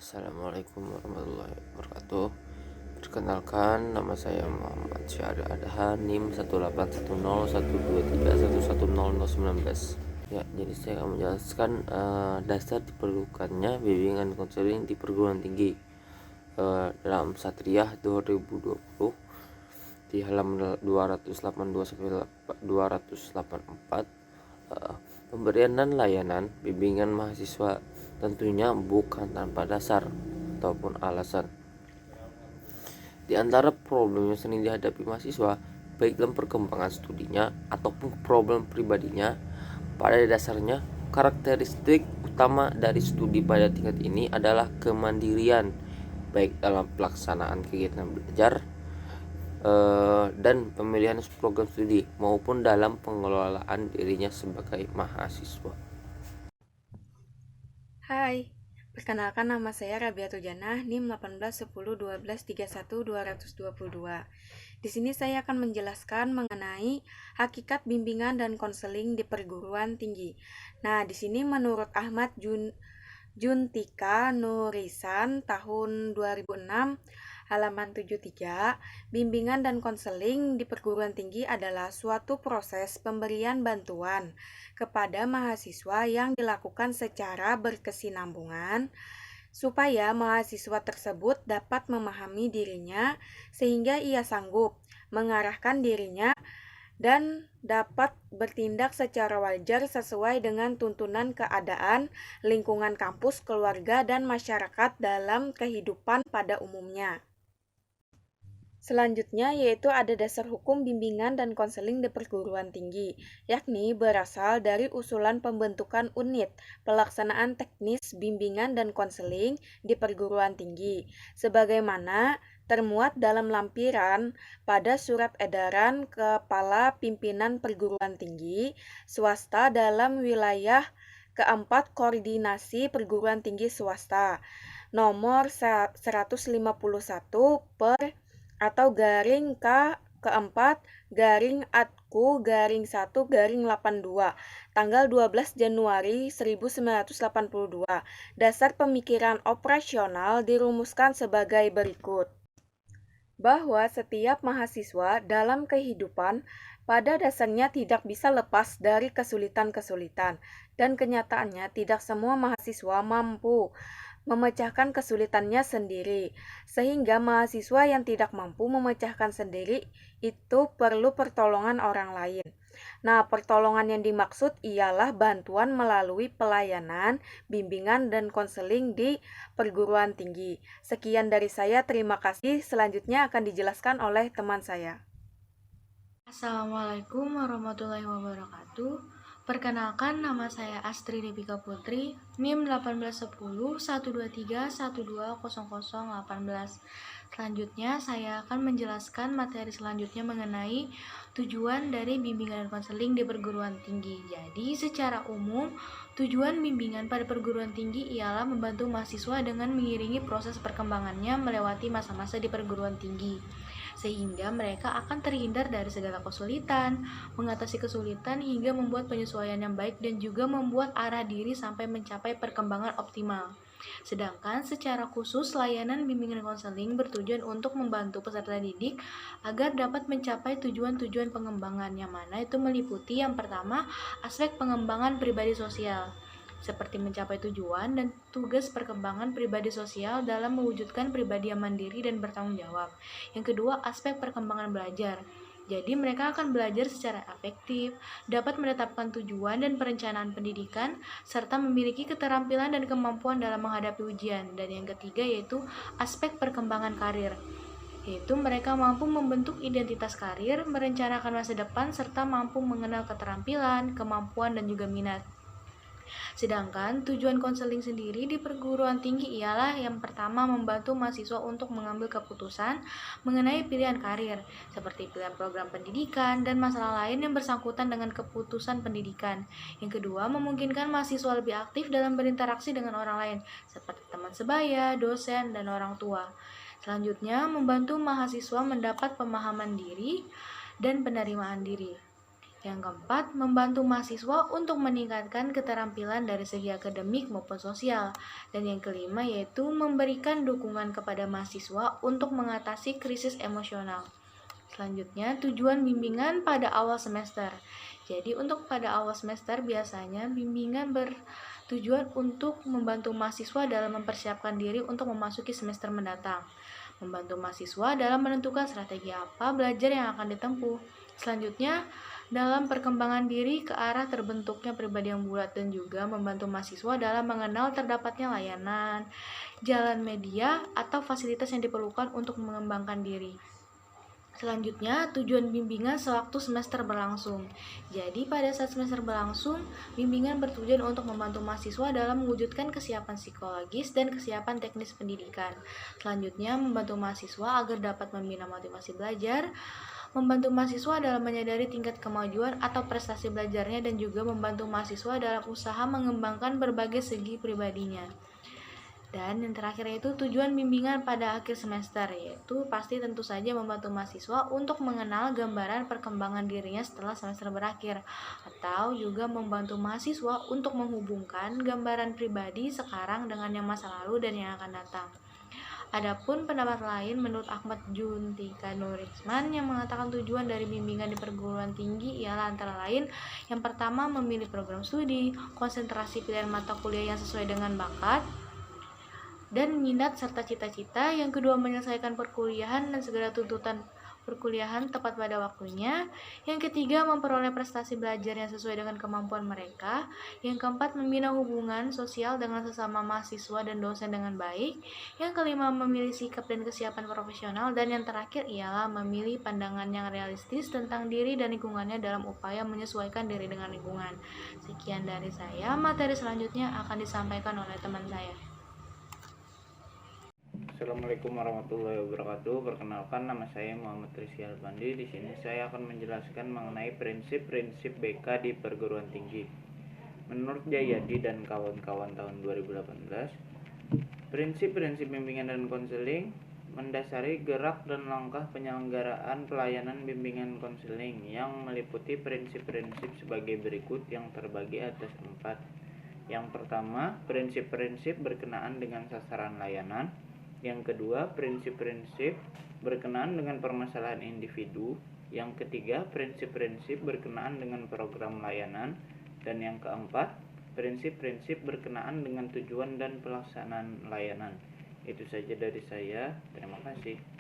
Assalamualaikum warahmatullahi wabarakatuh. Perkenalkan, nama saya Muhammad Syahri Adhan, NIM 1810123110019. Ya, jadi saya akan menjelaskan dasar diperlukannya bimbingan konseling di perguruan tinggi dalam Satriyah 2020 di halaman 282 sampai 284. Pemberian dan layanan bimbingan mahasiswa tentunya bukan tanpa dasar ataupun alasan. Di antara problem yang sering dihadapi mahasiswa, baik dalam perkembangan studinya ataupun problem pribadinya, pada dasarnya karakteristik utama dari studi pada tingkat ini adalah kemandirian, baik dalam pelaksanaan kegiatan belajar dan pemilihan program studi maupun dalam pengelolaan dirinya sebagai mahasiswa. Hai, perkenalkan nama saya Rabiatul Janah, NIM 181012312222. Di sini saya akan menjelaskan mengenai hakikat bimbingan dan konseling di perguruan tinggi. Nah, di sini menurut Ahmad Juntika Nurisan tahun 2006 halaman 73, bimbingan dan konseling di perguruan tinggi adalah suatu proses pemberian bantuan kepada mahasiswa yang dilakukan secara berkesinambungan supaya mahasiswa tersebut dapat memahami dirinya sehingga ia sanggup mengarahkan dirinya dan dapat bertindak secara wajar sesuai dengan tuntunan keadaan, lingkungan kampus, keluarga, dan masyarakat dalam kehidupan pada umumnya. Selanjutnya yaitu ada dasar hukum bimbingan dan konseling di perguruan tinggi, yakni berasal dari usulan pembentukan unit pelaksanaan teknis bimbingan dan konseling di perguruan tinggi, sebagaimana termuat dalam lampiran pada surat edaran Kepala Pimpinan Perguruan Tinggi Swasta dalam wilayah keempat Koordinasi Perguruan Tinggi Swasta nomor 151 per atau garing K keempat garing Atku garing 1 garing 82 tanggal 12 Januari 1982. Dasar pemikiran operasional dirumuskan sebagai berikut. Bahwa setiap mahasiswa dalam kehidupan pada dasarnya tidak bisa lepas dari kesulitan-kesulitan, dan kenyataannya tidak semua mahasiswa mampu memecahkan kesulitannya sendiri, sehingga mahasiswa yang tidak mampu memecahkan sendiri itu perlu pertolongan orang lain. Nah, pertolongan yang dimaksud ialah bantuan melalui pelayanan, bimbingan, dan konseling di perguruan tinggi. Sekian dari saya, terima kasih. Selanjutnya akan dijelaskan oleh teman saya. Assalamualaikum warahmatullahi wabarakatuh. Perkenalkan, nama saya Astri Debika Putri, NIM 1810-123-120018. Selanjutnya, saya akan menjelaskan materi selanjutnya mengenai tujuan dari bimbingan dan konseling di perguruan tinggi. Jadi, secara umum, tujuan bimbingan pada perguruan tinggi ialah membantu mahasiswa dengan mengiringi proses perkembangannya melewati masa-masa di perguruan tinggi, sehingga mereka akan terhindar dari segala kesulitan, mengatasi kesulitan hingga membuat penyesuaian yang baik dan juga membuat arah diri sampai mencapai perkembangan optimal. Sedangkan secara khusus layanan bimbingan konseling bertujuan untuk membantu peserta didik agar dapat mencapai tujuan-tujuan pengembangan, yang mana itu meliputi yang pertama aspek pengembangan pribadi sosial, seperti mencapai tujuan dan tugas perkembangan pribadi sosial dalam mewujudkan pribadi yang mandiri dan bertanggung jawab. Yang kedua, aspek perkembangan belajar. Jadi mereka akan belajar secara efektif, dapat menetapkan tujuan dan perencanaan pendidikan, serta memiliki keterampilan dan kemampuan dalam menghadapi ujian. Dan yang ketiga yaitu aspek perkembangan karir, yaitu mereka mampu membentuk identitas karir, merencanakan masa depan, serta mampu mengenal keterampilan, kemampuan, dan juga minat. Sedangkan tujuan konseling sendiri di perguruan tinggi ialah yang pertama membantu mahasiswa untuk mengambil keputusan mengenai pilihan karir, seperti pilihan program pendidikan dan masalah lain yang bersangkutan dengan keputusan pendidikan. Yang kedua, memungkinkan mahasiswa lebih aktif dalam berinteraksi dengan orang lain, seperti teman sebaya, dosen, dan orang tua. Selanjutnya, membantu mahasiswa mendapat pemahaman diri dan penerimaan diri. Yang keempat, membantu mahasiswa untuk meningkatkan keterampilan dari segi akademik maupun sosial. Dan yang kelima yaitu memberikan dukungan kepada mahasiswa untuk mengatasi krisis emosional. Selanjutnya, tujuan bimbingan pada awal semester. Jadi untuk pada awal semester biasanya bimbingan bertujuan untuk membantu mahasiswa dalam mempersiapkan diri untuk memasuki semester mendatang. Membantu mahasiswa dalam menentukan strategi apa belajar yang akan ditempuh. Selanjutnya, dalam perkembangan diri ke arah terbentuknya pribadi yang bulat dan juga membantu mahasiswa dalam mengenal terdapatnya layanan, jalan media, atau fasilitas yang diperlukan untuk mengembangkan diri. Selanjutnya, tujuan bimbingan sewaktu semester berlangsung. Jadi, pada saat semester berlangsung, bimbingan bertujuan untuk membantu mahasiswa dalam mewujudkan kesiapan psikologis dan kesiapan teknis pendidikan. Selanjutnya, membantu mahasiswa agar dapat membina motivasi belajar, membantu mahasiswa dalam menyadari tingkat kemajuan atau prestasi belajarnya, dan juga membantu mahasiswa dalam usaha mengembangkan berbagai segi pribadinya. Dan yang terakhir yaitu tujuan bimbingan pada akhir semester, yaitu pasti tentu saja membantu mahasiswa untuk mengenal gambaran perkembangan dirinya setelah semester berakhir, atau juga membantu mahasiswa untuk menghubungkan gambaran pribadi sekarang dengan yang masa lalu dan yang akan datang. Adapun pendapat lain menurut Ahmad Juntika Nurisman yang mengatakan tujuan dari bimbingan di perguruan tinggi ialah antara lain yang pertama memilih program studi, konsentrasi pilihan mata kuliah yang sesuai dengan bakat dan minat serta cita-cita. Yang kedua, menyelesaikan perkuliahan dan segala tuntutan perkuliahan tepat pada waktunya. Yang ketiga, memperoleh prestasi belajar yang sesuai dengan kemampuan mereka. Yang keempat, membina hubungan sosial dengan sesama mahasiswa dan dosen dengan baik. Yang kelima, memilih sikap dan kesiapan profesional. Dan yang terakhir ialah memilih pandangan yang realistis tentang diri dan lingkungannya dalam upaya menyesuaikan diri dengan lingkungan. Sekian dari saya. Materi selanjutnya akan disampaikan oleh teman saya. Assalamualaikum warahmatullahi wabarakatuh. Perkenalkan, nama saya Muhammad Rizky Alfandi. Di sini saya akan menjelaskan mengenai prinsip-prinsip BK di perguruan tinggi. Menurut Jayadi dan kawan-kawan tahun 2018, prinsip-prinsip bimbingan dan konseling mendasari gerak dan langkah penyelenggaraan pelayanan bimbingan konseling yang meliputi prinsip-prinsip sebagai berikut yang terbagi atas 4. Yang pertama, prinsip-prinsip berkenaan dengan sasaran layanan. Yang kedua, prinsip-prinsip berkenaan dengan permasalahan individu. Yang ketiga, prinsip-prinsip berkenaan dengan program layanan. Dan yang keempat, prinsip-prinsip berkenaan dengan tujuan dan pelaksanaan layanan. Itu saja dari saya. Terima kasih.